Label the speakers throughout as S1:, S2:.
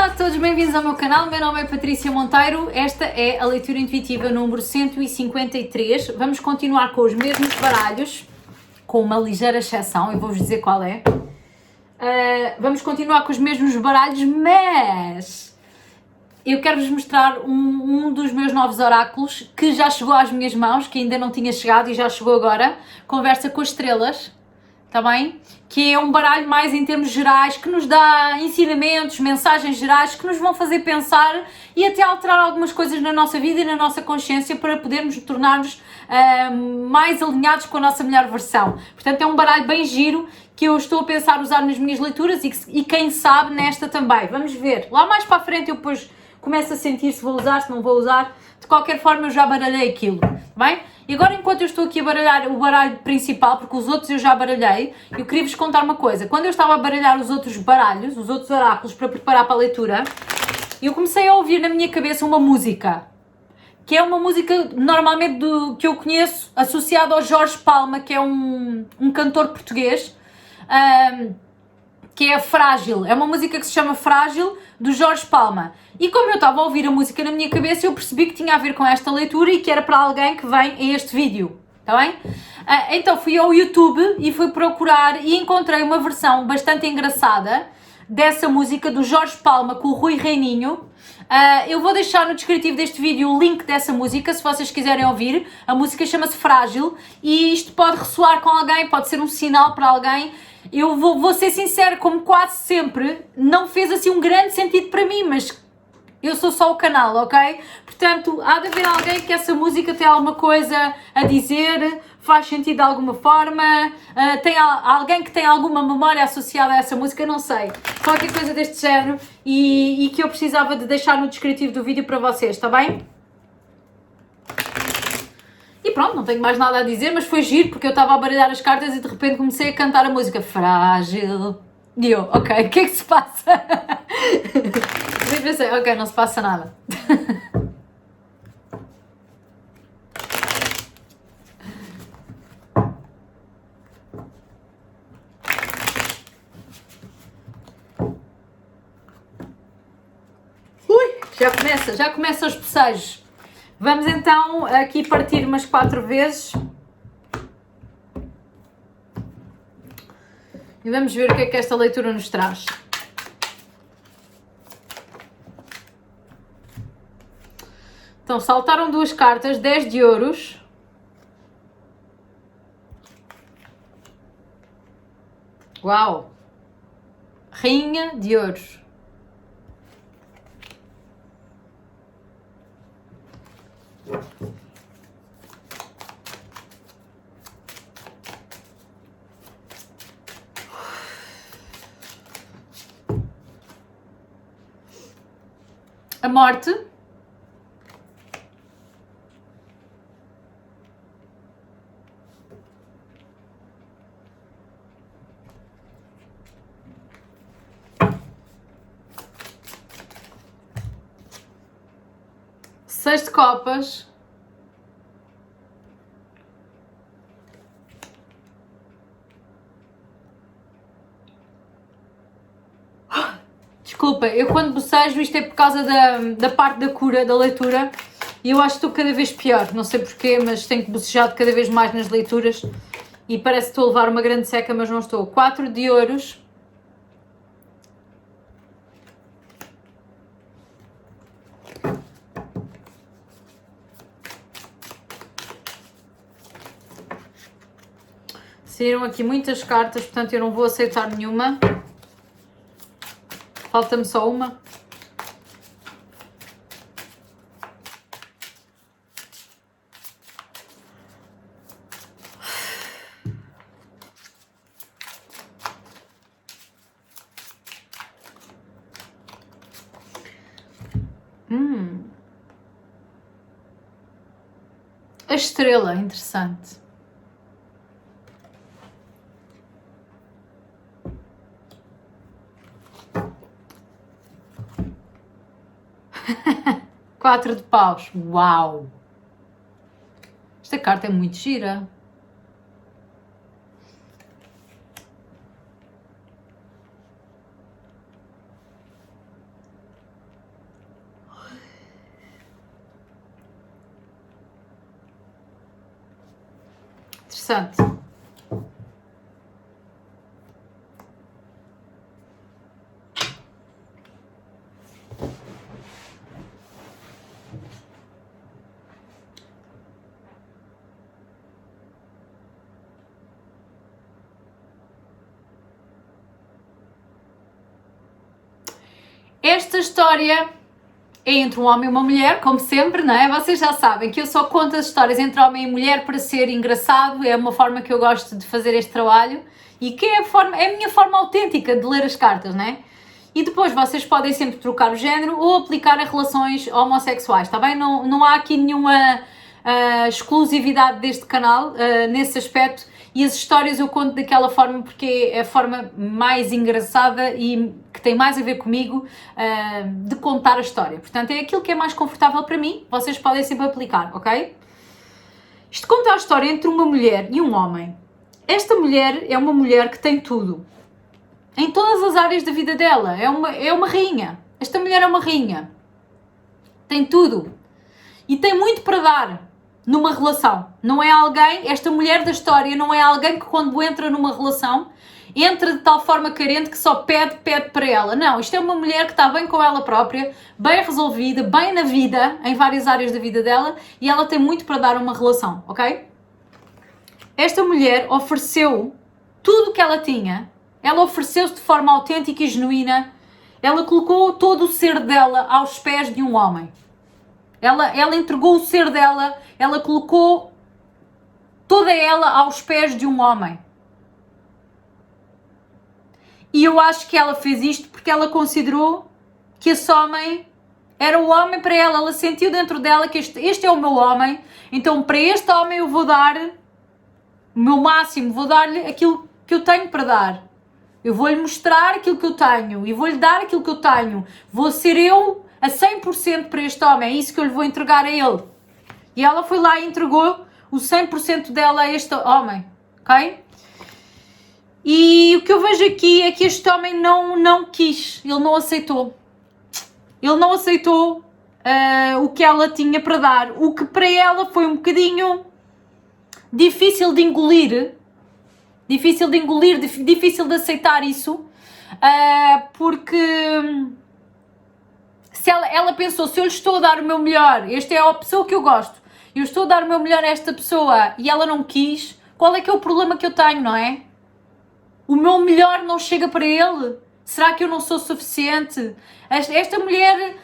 S1: Olá a todos, bem-vindos ao meu canal. Meu nome é Patrícia Monteiro. Esta é a leitura intuitiva número 153. Vamos continuar com os mesmos baralhos, com uma ligeira exceção, e vou-vos dizer qual é. Vamos continuar com os mesmos baralhos, mas eu quero-vos mostrar um dos meus novos oráculos que já chegou às minhas mãos, que ainda não tinha chegado e já chegou agora. Conversa com as estrelas, está bem? Que é um baralho mais em termos gerais, que nos dá ensinamentos, mensagens gerais, que nos vão fazer pensar e até alterar algumas coisas na nossa vida e na nossa consciência para podermos tornar-nos mais alinhados com a nossa melhor versão. Portanto, é um baralho bem giro que eu estou a pensar usar nas minhas leituras e quem sabe nesta também. Vamos ver. Lá mais para a frente eu depois começo a sentir se vou usar, se não vou usar. De qualquer forma eu já baralhei aquilo, bem? E agora enquanto eu estou aqui a baralhar o baralho principal, porque os outros eu já baralhei, eu queria-vos contar uma coisa. Quando eu estava a baralhar os outros baralhos, os outros oráculos para preparar para a leitura, eu comecei a ouvir na minha cabeça uma música, que é uma música normalmente que eu conheço, associada ao Jorge Palma, que é um cantor português, que é Frágil. É uma música que se chama Frágil, do Jorge Palma. E como eu estava a ouvir a música na minha cabeça, eu percebi que tinha a ver com esta leitura e que era para alguém que vem a este vídeo, está bem? Então fui ao YouTube e fui procurar e encontrei uma versão bastante engraçada dessa música do Jorge Palma com o Rui Reininho. Eu vou deixar no descritivo deste vídeo o link dessa música, se vocês quiserem ouvir. A música chama-se Frágil e isto pode ressoar com alguém, pode ser um sinal para alguém. Eu vou ser sincera, como quase sempre, não fez assim um grande sentido para mim, mas eu sou só o canal, ok? Portanto, há de haver alguém que essa música tem alguma coisa a dizer, faz sentido de alguma forma, tem alguém que tem alguma memória associada a essa música, não sei. Qualquer coisa deste género e que eu precisava de deixar no descritivo do vídeo para vocês, está bem? E pronto, não tenho mais nada a dizer, mas foi giro porque eu estava a baralhar as cartas e de repente comecei a cantar a música Frágil. E eu, ok, o que é que se passa? E pensei, ok, não se passa nada. Ui, já começa os bocejos. Vamos então aqui partir umas 4 vezes. E vamos ver o que é que esta leitura nos traz. Então, saltaram 2 cartas, 10 de ouros. Uau! Rainha de ouros. A morte. Seis de copas. Desculpa, eu quando bocejo isto é por causa da parte da cura, da leitura, e eu acho que estou cada vez pior, não sei porquê, mas tenho que bocejar cada vez mais nas leituras e parece que estou a levar uma grande seca, mas não estou. 4 de ouros. Saíram aqui muitas cartas, portanto eu não vou aceitar nenhuma. Falta-me só uma. A estrela, interessante. Quatro de paus. Uau! Esta carta é muito gira. interessante. Esta história é entre um homem e uma mulher, como sempre, não é? Vocês já sabem que eu só conto as histórias entre homem e mulher para ser engraçado, é uma forma que eu gosto de fazer este trabalho e que é a minha forma autêntica de ler as cartas, não é? E depois vocês podem sempre trocar o género ou aplicar a relações homossexuais, está bem? Não há aqui nenhuma exclusividade deste canal nesse aspecto. E as histórias eu conto daquela forma porque é a forma mais engraçada e que tem mais a ver comigo de contar a história. Portanto, é aquilo que é mais confortável para mim, vocês podem sempre aplicar, ok? Isto conta a história entre uma mulher e um homem. Esta mulher é uma mulher que tem tudo. Em todas as áreas da vida dela. É uma rainha. Esta mulher é uma rainha. Tem tudo. E tem muito para dar numa relação. Não é alguém, esta mulher da história não é alguém que quando entra numa relação, entra de tal forma carente que só pede para ela. Não, isto é uma mulher que está bem com ela própria, bem resolvida, bem na vida, em várias áreas da vida dela, e ela tem muito para dar a uma relação, ok? Esta mulher ofereceu tudo o que ela tinha, ela ofereceu-se de forma autêntica e genuína, ela colocou todo o ser dela aos pés de um homem. Ela entregou o ser dela, ela colocou toda ela aos pés de um homem. E eu acho que ela fez isto porque ela considerou que esse homem era o homem para ela. Ela sentiu dentro dela que este é o meu homem, então para este homem eu vou dar o meu máximo, vou dar-lhe aquilo que eu tenho para dar. Eu vou-lhe mostrar aquilo que eu tenho e vou-lhe dar aquilo que eu tenho. Vou ser eu a 100% para este homem, é isso que eu lhe vou entregar a ele. E ela foi lá e entregou o 100% dela a este homem, ok? E o que eu vejo aqui é que este homem não quis, ele não aceitou. Ele não aceitou o que ela tinha para dar, o que para ela foi um bocadinho difícil de engolir, difícil de aceitar isso, porque se ela pensou, se eu lhe estou a dar o meu melhor, esta é a pessoa que eu gosto, eu estou a dar o meu melhor a esta pessoa e ela não quis, qual é que é o problema que eu tenho, não é? O meu melhor não chega para ele? Será que eu não sou suficiente? Esta mulher,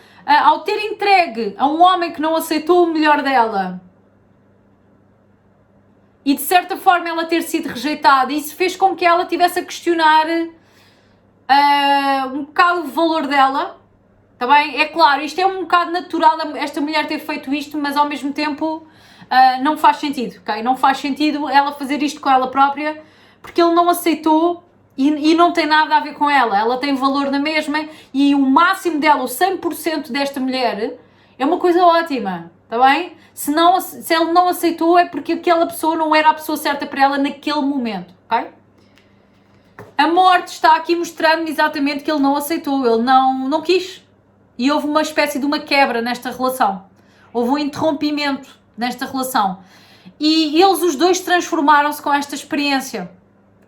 S1: ao ter entregue a um homem que não aceitou o melhor dela e de certa forma ela ter sido rejeitada, isso fez com que ela tivesse a questionar um bocado o valor dela. Tá bem? É claro, isto é um bocado natural esta mulher ter feito isto, mas ao mesmo tempo não faz sentido, ok? Não faz sentido ela fazer isto com ela própria, porque ele não aceitou e não tem nada a ver com ela. Ela tem valor na mesma e o máximo dela, o 100% desta mulher, é uma coisa ótima, tá bem? Se ele não aceitou é porque aquela pessoa não era a pessoa certa para ela naquele momento, ok? A morte está aqui mostrando-me exatamente que ele não aceitou, ele não quis. E houve uma espécie de uma quebra nesta relação. Houve um interrompimento nesta relação. E eles os dois transformaram-se com esta experiência.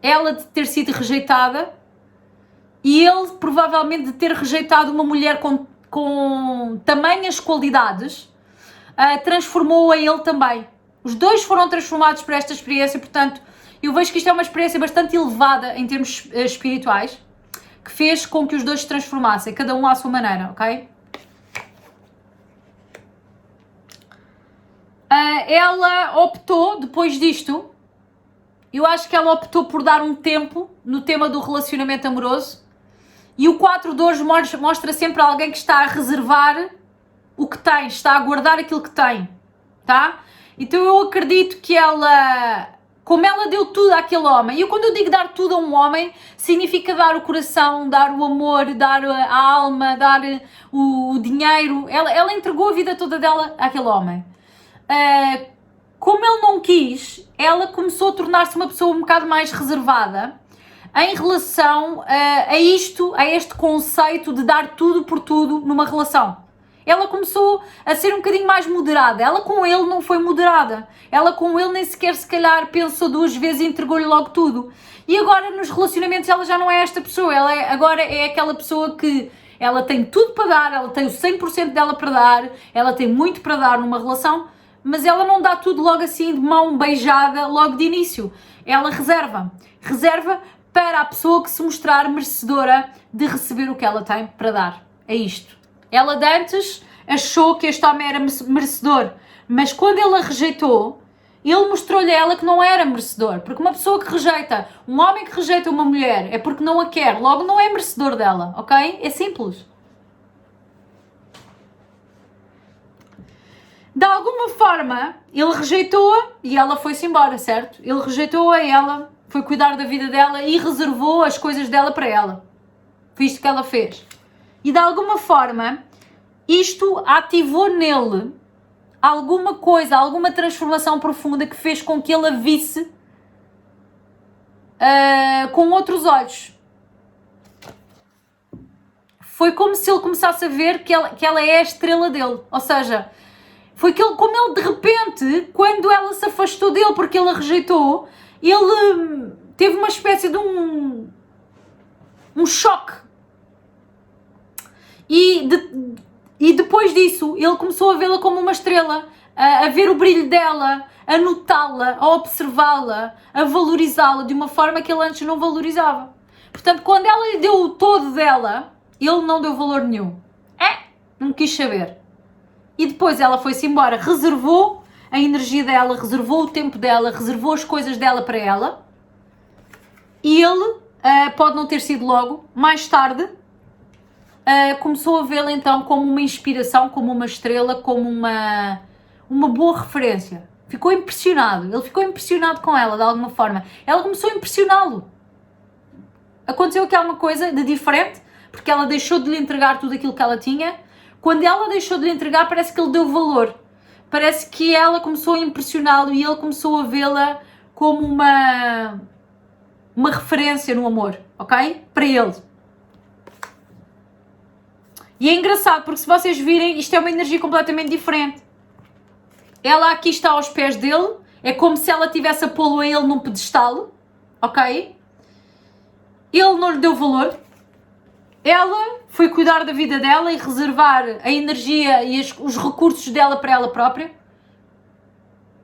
S1: Ela de ter sido rejeitada e ele provavelmente de ter rejeitado uma mulher com tamanhas qualidades, transformou a ele também. Os dois foram transformados por esta experiência, portanto, eu vejo que isto é uma experiência bastante elevada em termos espirituais, que fez com que os dois se transformassem, cada um à sua maneira, ok? Ela optou, depois disto, eu acho que ela optou por dar um tempo no tema do relacionamento amoroso, e o 4 de ouros mostra sempre alguém que está a reservar o que tem, está a guardar aquilo que tem, tá? Então eu acredito que ela, como ela deu tudo àquele homem, e eu, quando eu digo dar tudo a um homem, significa dar o coração, dar o amor, dar a alma, dar o dinheiro. Ela entregou a vida toda dela àquele homem. Como ele não quis, ela começou a tornar-se uma pessoa um bocado mais reservada em relação a este conceito de dar tudo por tudo numa relação. Ela começou a ser um bocadinho mais moderada. Ela com ele não foi moderada. Ela com ele nem sequer se calhar pensou duas vezes e entregou-lhe logo tudo. E agora nos relacionamentos ela já não é esta pessoa. Ela agora é aquela pessoa que ela tem tudo para dar, ela tem o 100% dela para dar, ela tem muito para dar numa relação, mas ela não dá tudo logo assim de mão beijada logo de início. Ela reserva. Reserva para a pessoa que se mostrar merecedora de receber o que ela tem para dar. É isto. Ela de antes achou que este homem era merecedor, mas quando ele a rejeitou, ele mostrou-lhe a ela que não era merecedor. Porque uma pessoa que rejeita, um homem que rejeita uma mulher é porque não a quer, logo não é merecedor dela, ok? É simples. De alguma forma, ele rejeitou-a e ela foi-se embora, certo? Ele rejeitou-a e ela foi cuidar da vida dela e reservou as coisas dela para ela. Foi isto que ela fez. E de alguma forma, isto ativou nele alguma coisa, alguma transformação profunda que fez com que ele a visse com outros olhos. Foi como se ele começasse a ver que ela é a estrela dele. Ou seja, foi como ele de repente, quando ela se afastou dele porque ele a rejeitou, ele teve uma espécie de um choque. E depois disso, ele começou a vê-la como uma estrela, a ver o brilho dela, a notá-la, a observá-la, a valorizá-la de uma forma que ele antes não valorizava. Portanto, quando ela lhe deu o todo dela, ele não deu valor nenhum. Não quis saber. E depois ela foi-se embora, reservou a energia dela, reservou o tempo dela, reservou as coisas dela para ela. E ele, pode não ter sido logo, mais tarde, começou a vê-la então como uma inspiração, como uma estrela, como uma boa referência. Ficou impressionado. Ele ficou impressionado com ela, de alguma forma. Ela começou a impressioná-lo. Aconteceu aqui alguma coisa de diferente, porque ela deixou de lhe entregar tudo aquilo que ela tinha. Quando ela deixou de lhe entregar, parece que ele deu valor. Parece que ela começou a impressioná-lo e ele começou a vê-la como uma referência no amor, ok? Para ele. E é engraçado, porque se vocês virem, isto é uma energia completamente diferente. Ela aqui está aos pés dele, é como se ela tivesse a pô-lo a ele num pedestal, ok? Ele não lhe deu valor. Ela foi cuidar da vida dela e reservar a energia e os recursos dela para ela própria,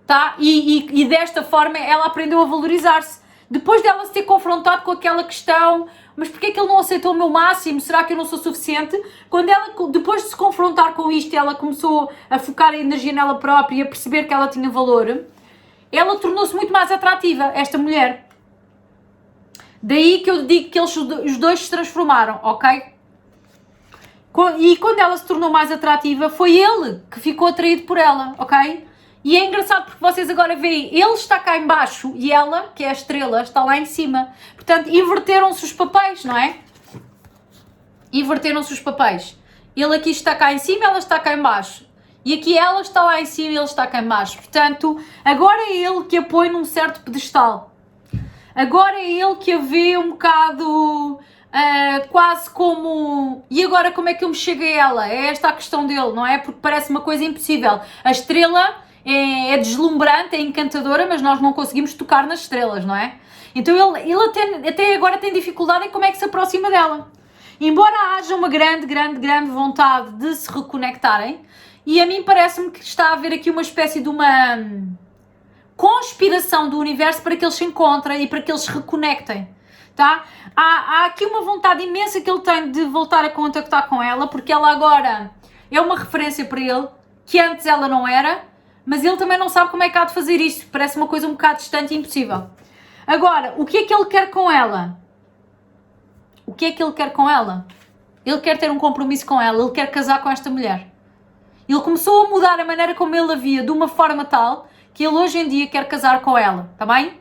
S1: tá? E desta forma ela aprendeu a valorizar-se. Depois dela se ter confrontado com aquela questão, mas porquê é que ele não aceitou o meu máximo? Será que eu não sou suficiente? Quando ela, depois de se confrontar com isto, ela começou a focar a energia nela própria e a perceber que ela tinha valor, ela tornou-se muito mais atrativa, esta mulher. Daí que eu digo que os dois se transformaram, ok? E quando ela se tornou mais atrativa, foi ele que ficou atraído por ela, ok? E é engraçado porque vocês agora veem, ele está cá em baixo e ela, que é a estrela, está lá em cima. Portanto, inverteram-se os papéis, não é? Inverteram-se os papéis. Ele aqui está cá em cima, ela está cá em baixo. E aqui ela está lá em cima e ele está cá em baixo. Portanto, agora é ele que a põe num certo pedestal. Agora é ele que a vê um bocado quase como... E agora como é que eu me chego a ela? É esta a questão dele, não é? Porque parece uma coisa impossível. A estrela é deslumbrante, é encantadora, mas nós não conseguimos tocar nas estrelas, não é? Então ele até agora tem dificuldade em como é que se aproxima dela. Embora haja uma grande vontade de se reconectarem, e a mim parece-me que está a haver aqui uma espécie de uma conspiração do universo para que eles se encontrem e para que eles se reconectem, tá? Há aqui uma vontade imensa que ele tem de voltar a contactar com ela, porque ela agora é uma referência para ele, que antes ela não era, mas ele também não sabe como é que há de fazer isto, parece uma coisa um bocado distante e impossível. Agora, o que é que ele quer com ela? O que é que ele quer com ela? Ele quer ter um compromisso com ela, ele quer casar com esta mulher. Ele começou a mudar a maneira como ele a via de uma forma tal que ele hoje em dia quer casar com ela, tá bem?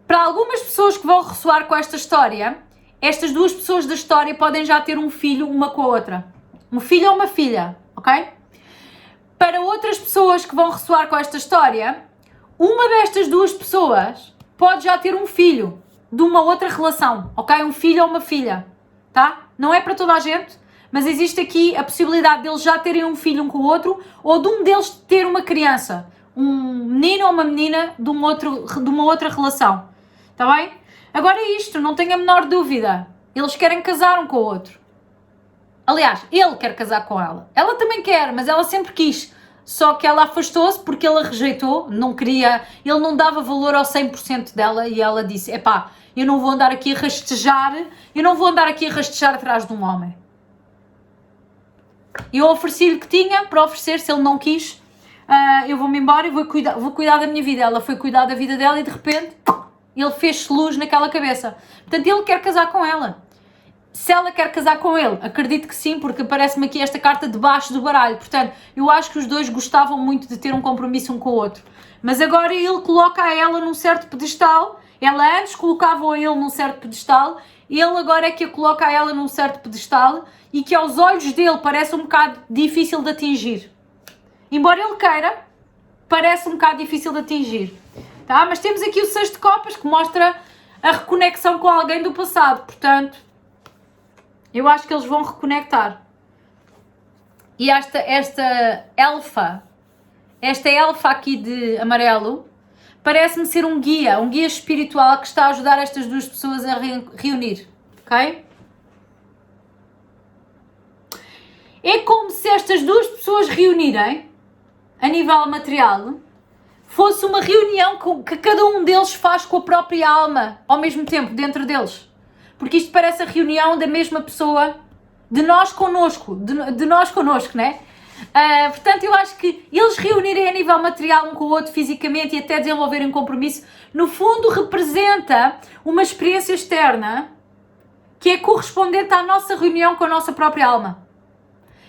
S1: Para algumas pessoas que vão ressoar com esta história, estas duas pessoas da história podem já ter um filho uma com a outra. Um filho ou uma filha, ok? Para outras pessoas que vão ressoar com esta história, uma destas duas pessoas pode já ter um filho de uma outra relação, ok? Um filho ou uma filha, tá? Não é para toda a gente, mas existe aqui a possibilidade deles já terem um filho um com o outro, ou de um deles ter uma criança, um menino ou uma menina de uma outra relação. Está bem? Agora é isto, não tenho a menor dúvida. Eles querem casar um com o outro. Aliás, ele quer casar com ela. Ela também quer, mas ela sempre quis. Só que ela afastou-se porque ele a rejeitou, não queria, ele não dava valor ao 100% dela e ela disse, epá, eu não vou andar aqui a rastejar atrás de um homem. Eu ofereci-lhe que tinha para oferecer, se ele não quis, eu vou-me embora e vou cuidar da minha vida. Ela foi cuidar da vida dela e de repente ele fez-se luz naquela cabeça. Portanto, ele quer casar com ela. Se ela quer casar com ele, acredito que sim, porque aparece-me aqui esta carta debaixo do baralho. Portanto, eu acho que os dois gostavam muito de ter um compromisso um com o outro. Mas agora ele coloca a ela num certo pedestal. Ela antes colocava ele num certo pedestal. Ele agora é que a coloca a ela num certo pedestal e que aos olhos dele parece um bocado difícil de atingir. Embora ele queira, parece um bocado difícil de atingir. Tá? Mas temos aqui o 6 de copas que mostra a reconexão com alguém do passado. Portanto, eu acho que eles vão reconectar. E esta elfa aqui de amarelo, parece-me ser um guia espiritual que está a ajudar estas duas pessoas a reunir. Ok? É como se estas duas pessoas reunirem, a nível material, fosse uma reunião que cada um deles faz com a própria alma, ao mesmo tempo, dentro deles. Porque isto parece a reunião da mesma pessoa, de nós connosco, né? Portanto, eu acho que eles reunirem a nível material um com o outro fisicamente e até desenvolverem um compromisso, no fundo representa uma experiência externa que é correspondente à nossa reunião com a nossa própria alma.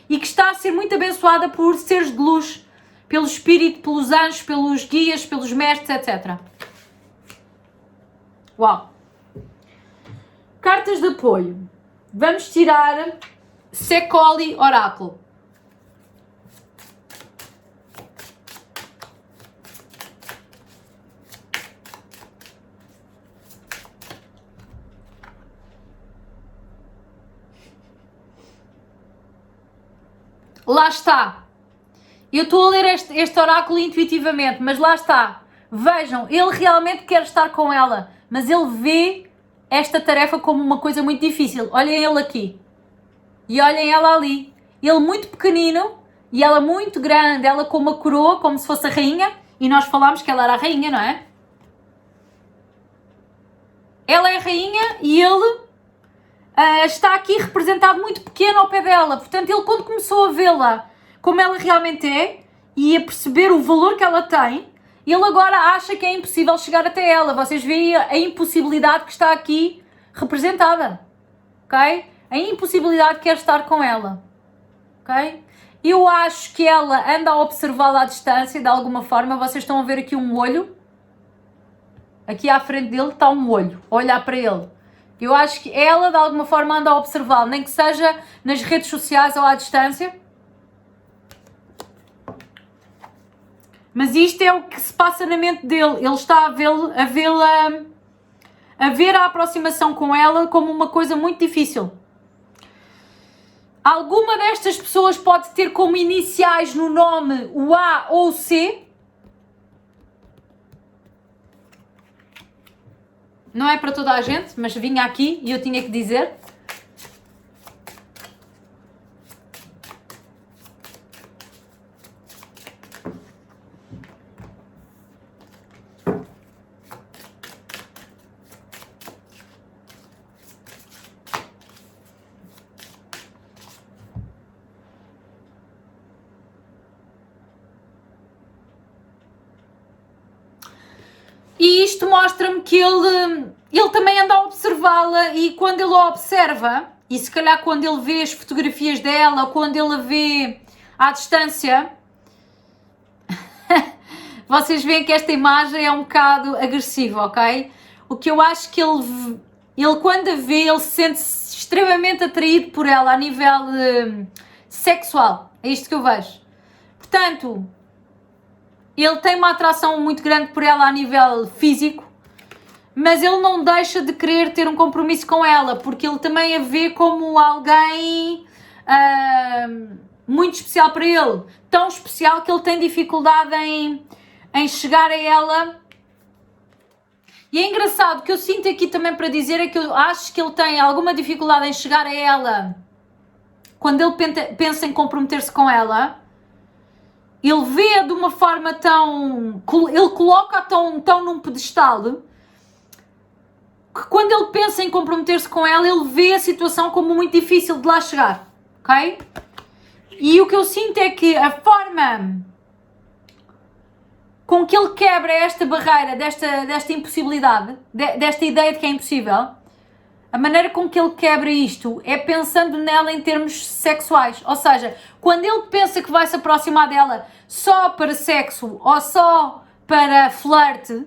S1: E que está a ser muito abençoada por seres de luz, pelo espírito, pelos anjos, pelos guias, pelos mestres, etc. Uau! Cartas de apoio. Vamos tirar Secoli Oráculo. Lá está. Eu estou a ler este oráculo intuitivamente, mas lá está. Vejam, ele realmente quer estar com ela, mas ele vê esta tarefa como uma coisa muito difícil. Olhem ele aqui. E olhem ela ali. Ele muito pequenino e ela muito grande. Ela com uma coroa, como se fosse a rainha. E nós falámos que ela era a rainha, não é? Ela é a rainha e ele está aqui representado muito pequeno ao pé dela. Portanto, ele quando começou a vê-la como ela realmente é e a perceber o valor que ela tem, ele agora acha que é impossível chegar até ela. Vocês veem a impossibilidade que está aqui representada. Ok? A impossibilidade de quer estar com ela. Ok? Eu acho que ela anda a observá-la à distância, de alguma forma. Vocês estão a ver aqui um olho. Aqui à frente dele está um olho, a olhar para ele. Eu acho que ela, de alguma forma, anda a observá-lo, nem que seja nas redes sociais ou à distância. Mas isto é o que se passa na mente dele. Ele está a ver a aproximação com ela como uma coisa muito difícil. Alguma destas pessoas pode ter como iniciais no nome o A ou o C. Não é para toda a gente, mas vinha aqui e eu tinha que dizer. E isto mostra-me que ele também anda a observá-la e quando ele a observa, e se calhar quando ele vê as fotografias dela, ou quando ele a vê à distância, vocês veem que esta imagem é um bocado agressiva, ok? O que eu acho que ele quando a vê, ele se sente extremamente atraído por ela a nível sexual. É isto que eu vejo. Portanto, ele tem uma atração muito grande por ela a nível físico, mas ele não deixa de querer ter um compromisso com ela, porque ele também a vê como alguém muito especial para ele, tão especial que ele tem dificuldade em chegar a ela. E é engraçado, o que eu sinto aqui também para dizer é que eu acho que ele tem alguma dificuldade em chegar a ela quando ele pensa em comprometer-se com ela. Ele vê de uma forma tão... ele coloca tão num pedestal que quando ele pensa em comprometer-se com ela, ele vê a situação como muito difícil de lá chegar, ok? E o que eu sinto é que a forma com que ele quebra esta barreira, desta impossibilidade, desta ideia de que é impossível, a maneira com que ele quebra isto é pensando nela em termos sexuais. Ou seja, quando ele pensa que vai se aproximar dela só para sexo ou só para flerte,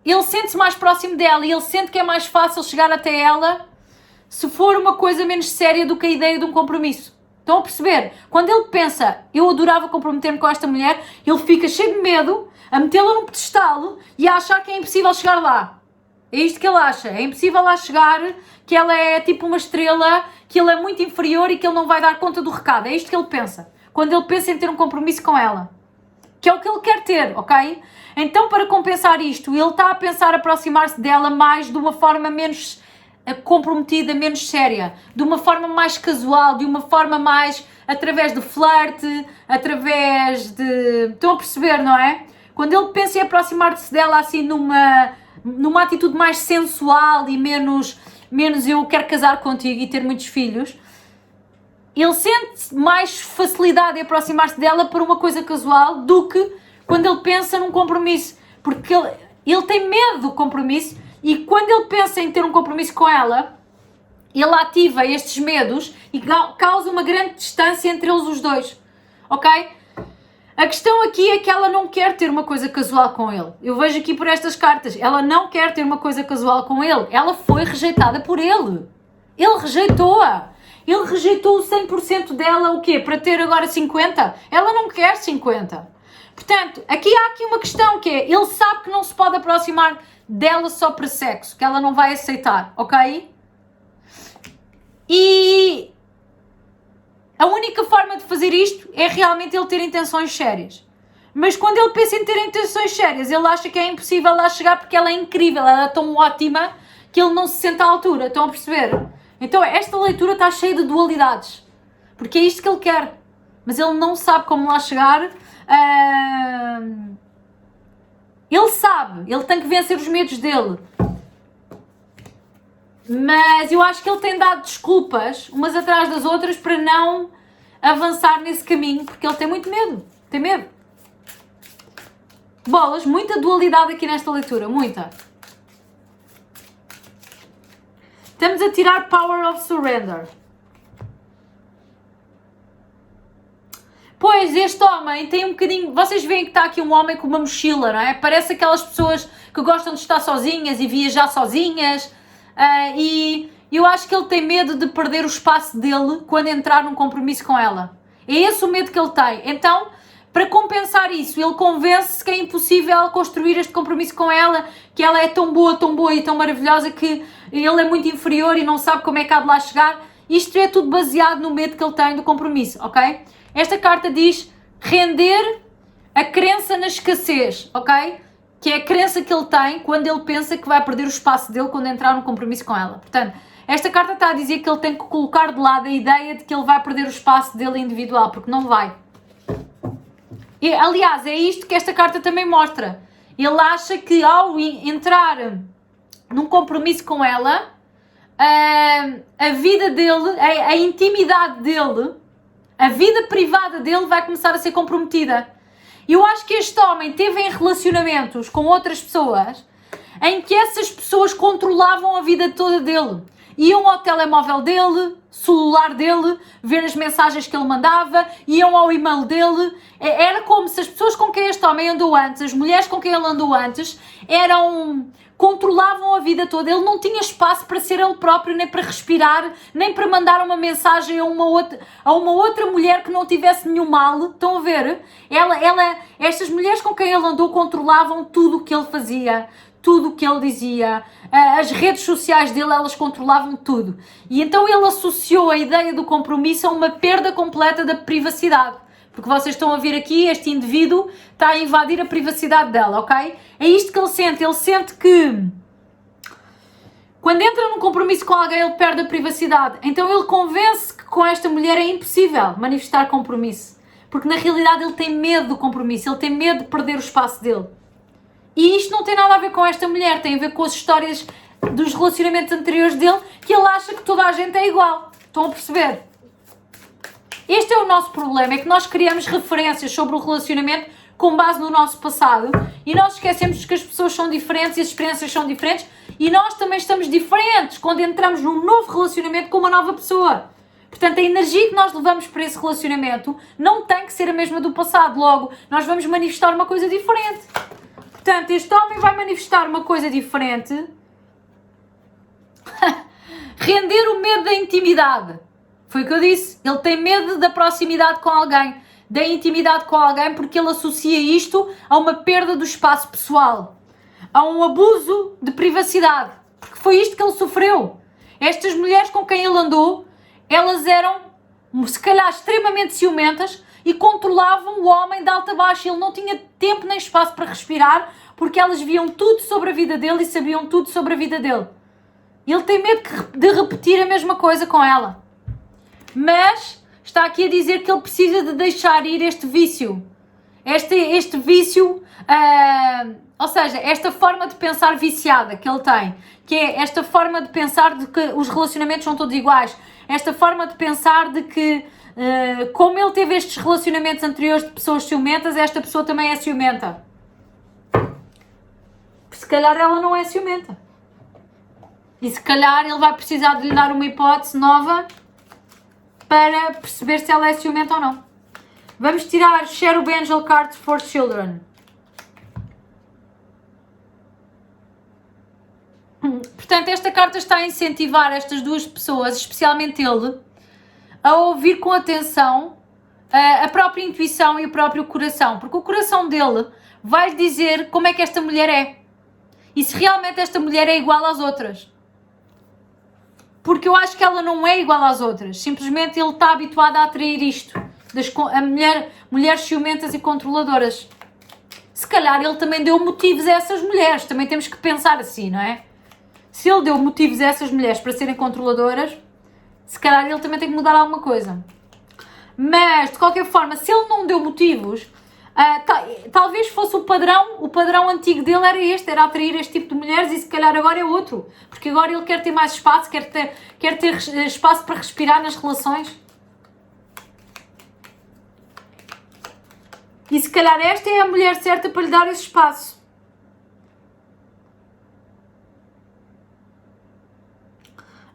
S1: ele sente-se mais próximo dela e ele sente que é mais fácil chegar até ela se for uma coisa menos séria do que a ideia de um compromisso. Estão a perceber? Quando ele pensa, eu adorava comprometer-me com esta mulher, ele fica cheio de medo, a metê-la num pedestal e a achar que é impossível chegar lá. É isto que ele acha. É impossível lá chegar, que ela é tipo uma estrela, que ele é muito inferior e que ele não vai dar conta do recado. É isto que ele pensa. Quando ele pensa em ter um compromisso com ela. Que é o que ele quer ter, ok? Então, para compensar isto, ele está a pensar aproximar-se dela mais de uma forma menos comprometida, menos séria. De uma forma mais casual, de uma forma mais através de flerte, através de... Estão a perceber, não é? Quando ele pensa em aproximar-se dela assim numa atitude mais sensual e menos eu quero casar contigo e ter muitos filhos, ele sente mais facilidade em aproximar-se dela por uma coisa casual do que quando ele pensa num compromisso, porque ele tem medo do compromisso e quando ele pensa em ter um compromisso com ela, ele ativa estes medos e causa uma grande distância entre eles os dois, ok? A questão aqui é que ela não quer ter uma coisa casual com ele. Eu vejo aqui por estas cartas, ela não quer ter uma coisa casual com ele. Ela foi rejeitada por ele. Ele rejeitou-a. Ele rejeitou o 100% dela, o quê? Para ter agora 50%? Ela não quer 50%. Portanto, há aqui uma questão que é, ele sabe que não se pode aproximar dela só para sexo, que ela não vai aceitar, ok? E a única forma de fazer isto é realmente ele ter intenções sérias. Mas quando ele pensa em ter intenções sérias, ele acha que é impossível lá chegar porque ela é incrível, ela é tão ótima que ele não se sente à altura. Estão a perceber? Então esta leitura está cheia de dualidades. Porque é isto que ele quer. Mas ele não sabe como lá chegar. Ele sabe. Ele tem que vencer os medos dele. Mas eu acho que ele tem dado desculpas, umas atrás das outras, para não avançar nesse caminho, porque ele tem muito medo. Tem medo. Bolas, muita dualidade aqui nesta leitura, muita. Estamos a tirar Power of Surrender. Pois, este homem tem um bocadinho... Vocês veem que está aqui um homem com uma mochila, não é? Parece aquelas pessoas que gostam de estar sozinhas e viajar sozinhas. E eu acho que ele tem medo de perder o espaço dele quando entrar num compromisso com ela. É esse o medo que ele tem. Então, para compensar isso, ele convence-se que é impossível construir este compromisso com ela, que ela é tão boa e tão maravilhosa que ele é muito inferior e não sabe como é que há de lá chegar. Isto é tudo baseado no medo que ele tem do compromisso, ok? Esta carta diz render a crença na escassez, ok? Que é a crença que ele tem quando ele pensa que vai perder o espaço dele quando entrar num compromisso com ela. Portanto, esta carta está a dizer que ele tem que colocar de lado a ideia de que ele vai perder o espaço dele individual, porque não vai. E, aliás, é isto que esta carta também mostra. Ele acha que ao entrar num compromisso com ela, a vida dele, a intimidade dele, a vida privada dele vai começar a ser comprometida. Eu acho que este homem teve em relacionamentos com outras pessoas em que essas pessoas controlavam a vida toda dele. Iam ao telemóvel dele, celular dele, ver as mensagens que ele mandava, iam ao e-mail dele. Era como se as pessoas com quem este homem andou antes, as mulheres com quem ele andou antes, controlavam a vida toda. Ele não tinha espaço para ser ele próprio, nem para respirar, nem para mandar uma mensagem a uma outra mulher que não tivesse nenhum mal. Estão a ver? Estas mulheres com quem ele andou controlavam tudo o que ele fazia. tudo o que ele dizia, as redes sociais dele, elas controlavam tudo. E então ele associou a ideia do compromisso a uma perda completa da privacidade. Porque vocês estão a ver aqui, este indivíduo está a invadir a privacidade dela, ok? É isto que ele sente que quando entra num compromisso com alguém ele perde a privacidade. Então ele convence que com esta mulher é impossível manifestar compromisso. Porque na realidade ele tem medo do compromisso, ele tem medo de perder o espaço dele. E isto não tem nada a ver com esta mulher, tem a ver com as histórias dos relacionamentos anteriores dele, que ele acha que toda a gente é igual. Estão a perceber? Este é o nosso problema, é que nós criamos referências sobre o relacionamento com base no nosso passado e nós esquecemos que as pessoas são diferentes e as experiências são diferentes e nós também estamos diferentes quando entramos num novo relacionamento com uma nova pessoa. Portanto, a energia que nós levamos para esse relacionamento não tem que ser a mesma do passado. Logo, nós vamos manifestar uma coisa diferente. Portanto, este homem vai manifestar uma coisa diferente. Render o medo da intimidade. Foi o que eu disse. Ele tem medo da proximidade com alguém, da intimidade com alguém, porque ele associa isto a uma perda do espaço pessoal, a um abuso de privacidade. Porque foi isto que ele sofreu. Estas mulheres com quem ele andou, elas eram, se calhar, extremamente ciumentas e controlavam o homem de alta a baixo. Ele não tinha tempo nem espaço para respirar, porque elas viam tudo sobre a vida dele e sabiam tudo sobre a vida dele. Ele tem medo de repetir a mesma coisa com ela. Mas está aqui a dizer que ele precisa de deixar ir este vício. Este vício, ou seja, esta forma de pensar viciada que ele tem, que é esta forma de pensar de que os relacionamentos são todos iguais, esta forma de pensar de que, como ele teve estes relacionamentos anteriores de pessoas ciumentas, esta pessoa também é ciumenta. Se calhar ela não é ciumenta. E se calhar ele vai precisar de lhe dar uma hipótese nova para perceber se ela é ciumenta ou não. Vamos tirar Cherub Angel Cards for Children. Portanto, esta carta está a incentivar estas duas pessoas, especialmente ele, a ouvir com atenção a própria intuição e o próprio coração. Porque o coração dele vai lhe dizer como é que esta mulher é. E se realmente esta mulher é igual às outras. Porque eu acho que ela não é igual às outras. Simplesmente ele está habituado a atrair isto. Mulheres ciumentas e controladoras. Se calhar ele também deu motivos a essas mulheres. Também temos que pensar assim, não é? Se ele deu motivos a essas mulheres para serem controladoras, se calhar ele também tem que mudar alguma coisa. Mas, de qualquer forma, se ele não deu motivos, talvez fosse o padrão antigo dele era este, era atrair este tipo de mulheres e se calhar agora é outro. Porque agora ele quer ter mais espaço, quer ter espaço para respirar nas relações. E se calhar esta é a mulher certa para lhe dar esse espaço.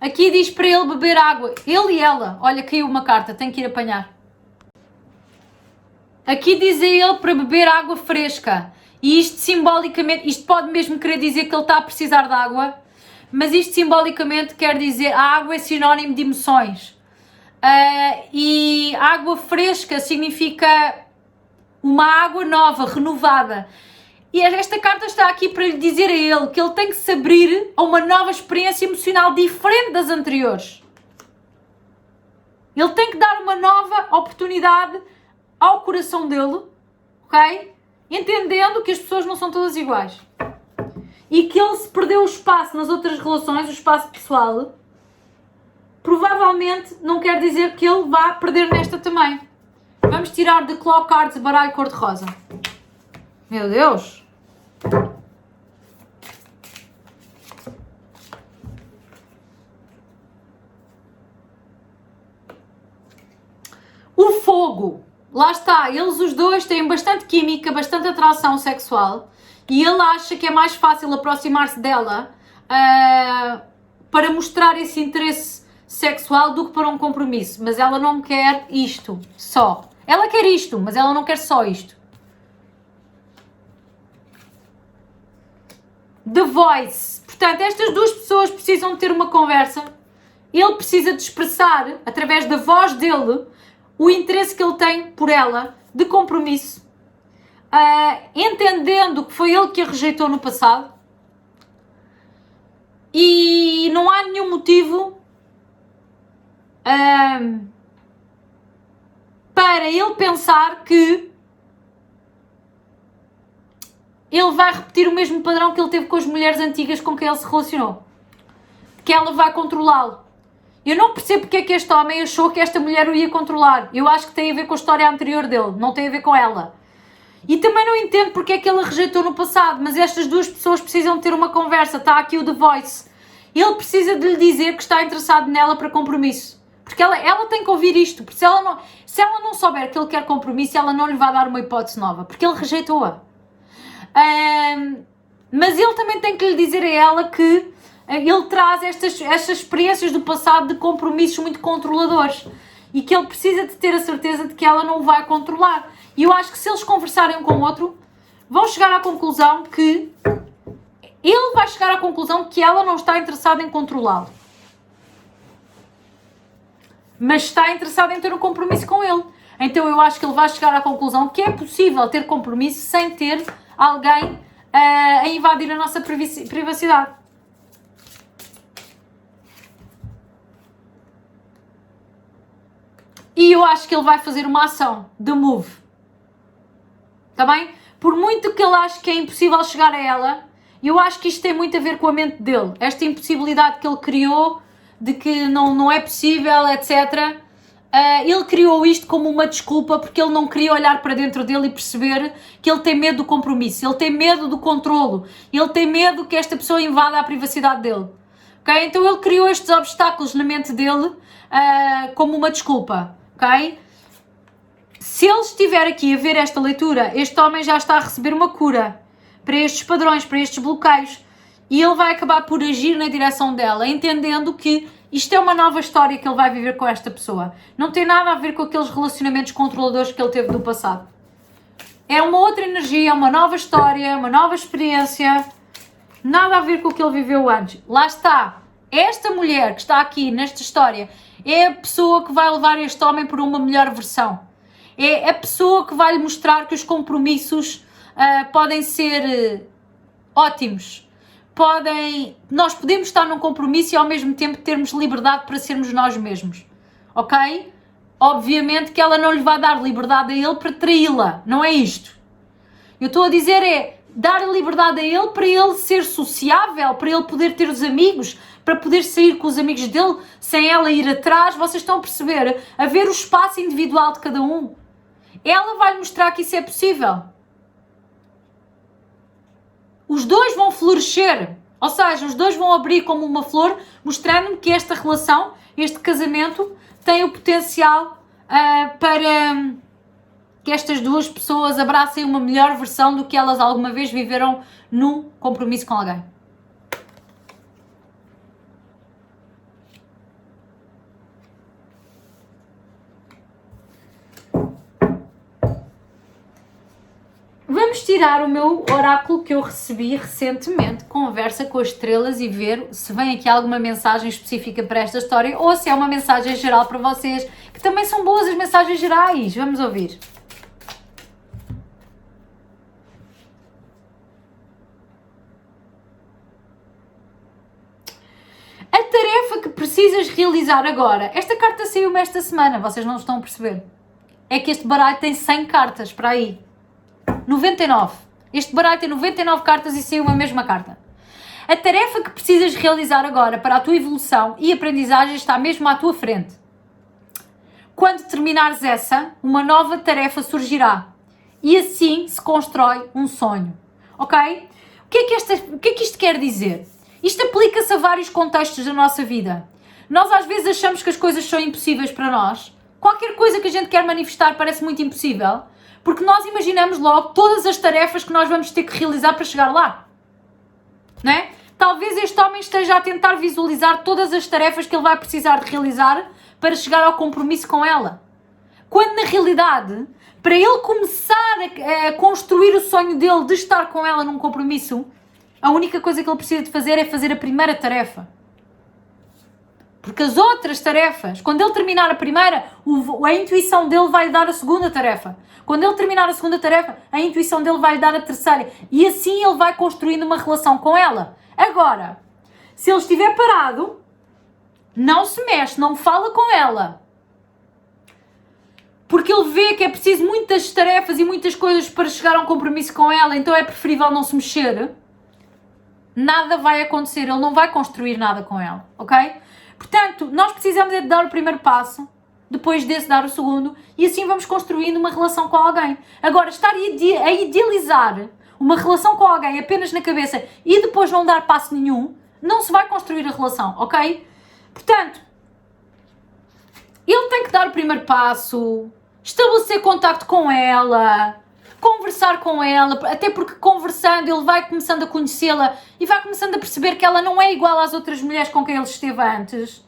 S1: Aqui diz para ele beber água. Ele e ela. Olha, caiu uma carta, tenho que ir apanhar. Aqui diz a ele para beber água fresca. E isto simbolicamente, isto pode mesmo querer dizer que ele está a precisar de água, mas isto simbolicamente quer dizer, a água é sinónimo de emoções. E água fresca significa uma água nova, renovada. E esta carta está aqui para lhe dizer a ele que ele tem que se abrir a uma nova experiência emocional diferente das anteriores. Ele tem que dar uma nova oportunidade ao coração dele, ok? Entendendo que as pessoas não são todas iguais. E que ele se perdeu o espaço nas outras relações, o espaço pessoal, provavelmente não quer dizer que ele vá perder nesta também. Vamos tirar The Claw Cards, baralho cor-de-rosa. Meu Deus! O fogo! Lá está, eles os dois têm bastante química, bastante atração sexual e ele acha que é mais fácil aproximar-se dela para mostrar esse interesse sexual do que para um compromisso. Mas ela não quer isto só. Ela quer isto, mas ela não quer só isto. The Voice. Portanto, estas duas pessoas precisam ter uma conversa. Ele precisa de expressar, através da voz dele, o interesse que ele tem por ela, de compromisso, entendendo que foi ele que a rejeitou no passado, E não há nenhum motivo para ele pensar que ele vai repetir o mesmo padrão que ele teve com as mulheres antigas com quem ele se relacionou. Que ela vai controlá-lo. Eu não percebo porque é que este homem achou que esta mulher o ia controlar. Eu acho que tem a ver com a história anterior dele, não tem a ver com ela. E também não entendo porque é que ele a rejeitou no passado, mas estas duas pessoas precisam ter uma conversa. Está aqui o The Voice. Ele precisa de lhe dizer que está interessado nela para compromisso. Porque ela tem que ouvir isto. Porque se ela não souber que ele quer compromisso, ela não lhe vai dar uma hipótese nova. Porque ele rejeitou-a. Mas ele também tem que lhe dizer a ela que ele traz estas experiências do passado de compromissos muito controladores e que ele precisa de ter a certeza de que ela não o vai controlar. E eu acho que se eles conversarem um com o outro, vão chegar à conclusão que ele vai chegar à conclusão que ela não está interessada em controlá-lo, mas está interessada em ter um compromisso com ele. Então eu acho que ele vai chegar à conclusão que é possível ter compromisso sem ter alguém a invadir a nossa privacidade. E eu acho que ele vai fazer uma ação de move. Está bem? Por muito que ele ache que é impossível chegar a ela, eu acho que isto tem muito a ver com a mente dele. Esta impossibilidade que ele criou, de que não é possível, etc. Ele criou isto como uma desculpa porque ele não queria olhar para dentro dele e perceber que ele tem medo do compromisso, ele tem medo do controlo, ele tem medo que esta pessoa invada a privacidade dele. Okay? Então ele criou estes obstáculos na mente dele como uma desculpa. Okay? Se ele estiver aqui a ver esta leitura, este homem já está a receber uma cura para estes padrões, para estes bloqueios, e ele vai acabar por agir na direção dela, entendendo que isto é uma nova história que ele vai viver com esta pessoa. Não tem nada a ver com aqueles relacionamentos controladores que ele teve do passado. É uma outra energia, uma nova história, uma nova experiência, nada a ver com o que ele viveu antes. Lá está, esta mulher que está aqui nesta história é a pessoa que vai levar este homem para uma melhor versão. É a pessoa que vai lhe mostrar que os compromissos podem ser ótimos. Nós podemos estar num compromisso e ao mesmo tempo termos liberdade para sermos nós mesmos. Ok? Obviamente que ela não lhe vai dar liberdade a ele para traí-la. Não é isto. Eu estou a dizer dar liberdade a ele para ele ser sociável, para ele poder ter os amigos, para poder sair com os amigos dele sem ela ir atrás. Vocês estão a perceber? A ver o espaço individual de cada um. Ela vai lhe mostrar que isso é possível. Os dois vão florescer. Ou seja, os dois vão abrir como uma flor, mostrando-me que esta relação, este casamento, tem o potencial para que estas duas pessoas abracem uma melhor versão do que elas alguma vez viveram num compromisso com alguém. Vamos tirar o meu oráculo que eu recebi recentemente, conversa com as estrelas, e ver se vem aqui alguma mensagem específica para esta história ou se é uma mensagem geral para vocês, que também são boas as mensagens gerais. Vamos ouvir. A tarefa que precisas realizar agora. Esta carta saiu-me esta semana, vocês não estão a perceber. É que este baralho tem 100 cartas para aí. 99. Este baralho tem 99 cartas e saiu a mesma carta. A tarefa que precisas realizar agora para a tua evolução e aprendizagem está mesmo à tua frente. Quando terminares essa, uma nova tarefa surgirá. E assim se constrói um sonho. Ok? O que é que isto quer dizer? Isto aplica-se a vários contextos da nossa vida. Nós às vezes achamos que as coisas são impossíveis para nós. Qualquer coisa que a gente quer manifestar parece muito impossível. Porque nós imaginamos logo todas as tarefas que nós vamos ter que realizar para chegar lá. Não é? Talvez este homem esteja a tentar visualizar todas as tarefas que ele vai precisar de realizar para chegar ao compromisso com ela. Quando na realidade, para ele começar a construir o sonho dele de estar com ela num compromisso, a única coisa que ele precisa de fazer é fazer a primeira tarefa. Porque as outras tarefas, quando ele terminar a primeira, a intuição dele vai lhe dar a segunda tarefa. Quando ele terminar a segunda tarefa, a intuição dele vai lhe dar a terceira. E assim ele vai construindo uma relação com ela. Agora, Se ele estiver parado, não se mexe, não fala com ela. Porque ele vê que é preciso muitas tarefas e muitas coisas para chegar a um compromisso com ela, então é preferível não se mexer. Nada vai acontecer, ele não vai construir nada com ela, ok? Portanto, nós precisamos é de dar o primeiro passo, depois desse dar o segundo, e assim vamos construindo uma relação com alguém. Agora, estar a idealizar uma relação com alguém apenas na cabeça e depois não dar passo nenhum, não se vai construir a relação, ok? Portanto, ele tem que dar o primeiro passo, estabelecer contacto com ela, conversar com ela, até porque conversando ele vai começando a conhecê-la e vai começando a perceber que ela não é igual às outras mulheres com quem ele esteve antes.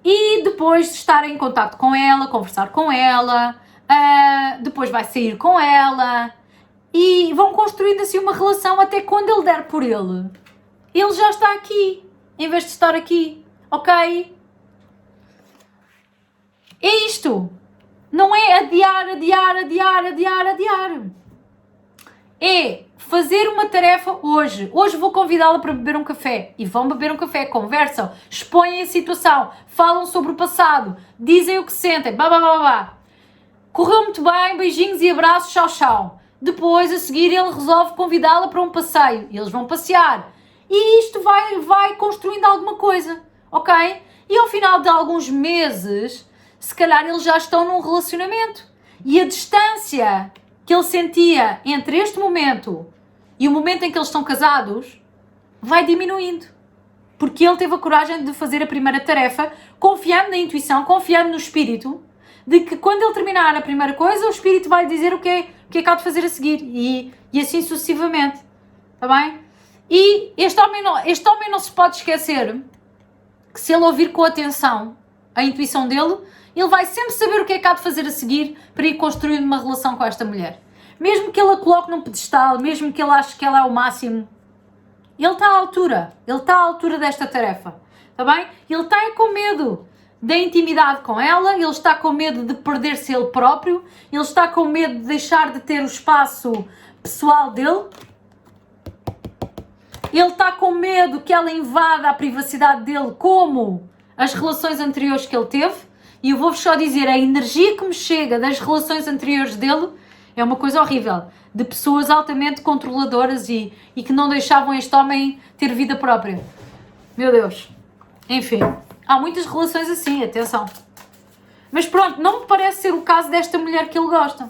S1: E depois de estar em contacto com ela, conversar com ela, depois vai sair com ela e vão construindo assim uma relação até quando ele der por ele. Ele já está aqui, em vez de estar aqui, ok? É isto. Não é adiar. É fazer uma tarefa hoje. Hoje vou convidá-la para beber um café. E vão beber um café, conversam, expõem a situação, falam sobre o passado, dizem o que sentem, Correu muito bem, beijinhos e abraços, tchau, tchau. Depois, a seguir, ele resolve convidá-la para um passeio. E eles vão passear. E isto vai construindo alguma coisa, ok? E ao final de alguns meses, se calhar eles já estão num relacionamento. E a distância que ele sentia entre este momento e o momento em que eles estão casados vai diminuindo. Porque ele teve a coragem de fazer a primeira tarefa, confiando na intuição, confiando no espírito, de que quando ele terminar a primeira coisa, o espírito vai lhe dizer o que é que há de fazer a seguir. E assim sucessivamente. Está bem? E este homem não se pode esquecer que se ele ouvir com atenção a intuição dele, ele vai sempre saber o que é que há de fazer a seguir para ir construindo uma relação com esta mulher. Mesmo que ele a coloque num pedestal, mesmo que ele ache que ela é o máximo, ele está à altura desta tarefa, está bem? Ele está com medo da intimidade com ela, ele está com medo de perder-se ele próprio, ele está com medo de deixar de ter o espaço pessoal dele, ele está com medo que ela invada a privacidade dele como as relações anteriores que ele teve. E eu vou-vos só dizer, a energia que me chega das relações anteriores dele é uma coisa horrível. De pessoas altamente controladoras e que não deixavam este homem ter vida própria. Meu Deus. Enfim, há muitas relações assim, atenção. Mas pronto, não me parece ser o caso desta mulher que ele gosta.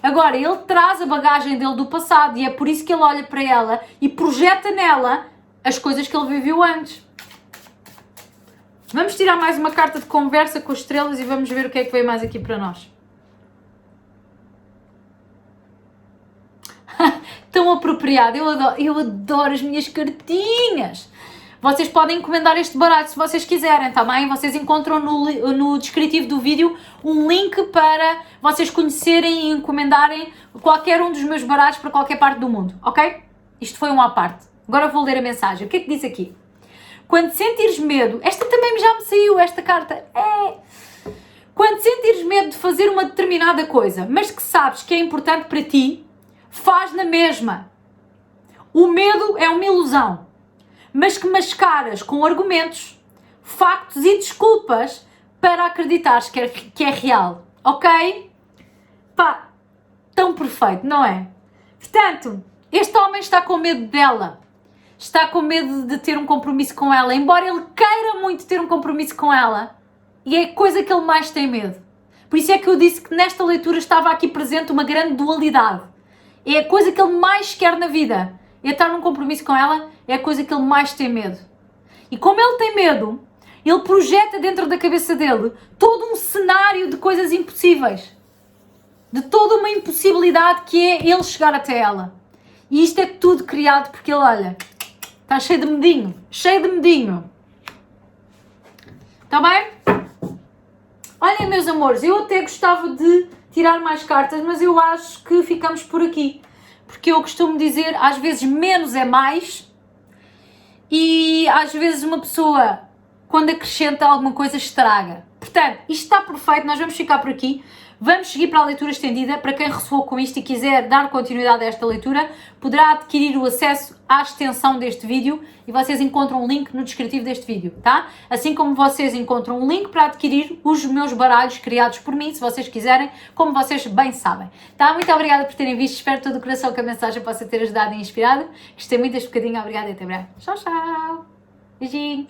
S1: Agora, ele traz a bagagem dele do passado e é por isso que ele olha para ela e projeta nela as coisas que ele viveu antes. Vamos tirar mais uma carta de conversa com as estrelas e vamos ver o que é que veio mais aqui para nós. Tão apropriado, eu adoro as minhas cartinhas. Vocês podem encomendar este baralho se vocês quiserem, tá bem? Vocês encontram no descritivo do vídeo um link para vocês conhecerem e encomendarem qualquer um dos meus baralhos para qualquer parte do mundo, ok? Isto foi um à parte. Agora eu vou ler a mensagem. O que é que diz aqui? Quando sentires medo... Esta também já me saiu, esta carta. Quando sentires medo de fazer uma determinada coisa, mas que sabes que é importante para ti, faz na mesma. O medo é uma ilusão, mas que mascaras com argumentos, factos e desculpas para acreditares que é real. Ok? Pá, tão perfeito, não é? Portanto, este homem está com medo dela. Está com medo de ter um compromisso com ela, embora ele queira muito ter um compromisso com ela. E é a coisa que ele mais tem medo. Por isso é que eu disse que nesta leitura estava aqui presente uma grande dualidade. É a coisa que ele mais quer na vida. É estar num compromisso com ela, é a coisa que ele mais tem medo. E como ele tem medo, ele projeta dentro da cabeça dele todo um cenário de coisas impossíveis. De toda uma impossibilidade que é ele chegar até ela. E isto é tudo criado porque ele, olha, está cheio de medinho. Cheio de medinho. Está bem? Olhem, meus amores, eu até gostava de tirar mais cartas, mas eu acho que ficamos por aqui. Porque eu costumo dizer, às vezes menos é mais. E às vezes uma pessoa, quando acrescenta alguma coisa, estraga. Portanto, isto está perfeito, nós vamos ficar por aqui. Vamos seguir para a leitura estendida. Para quem ressoou com isto e quiser dar continuidade a esta leitura, poderá adquirir o acesso à extensão deste vídeo e vocês encontram um link no descritivo deste vídeo, tá? Assim como vocês encontram um link para adquirir os meus baralhos criados por mim, se vocês quiserem, como vocês bem sabem, tá? Muito obrigada por terem visto, espero de todo o coração que a mensagem possa ter ajudado e inspirado. Gostei muito deste bocadinho, obrigada e até breve. Tchau, tchau! Beijinho!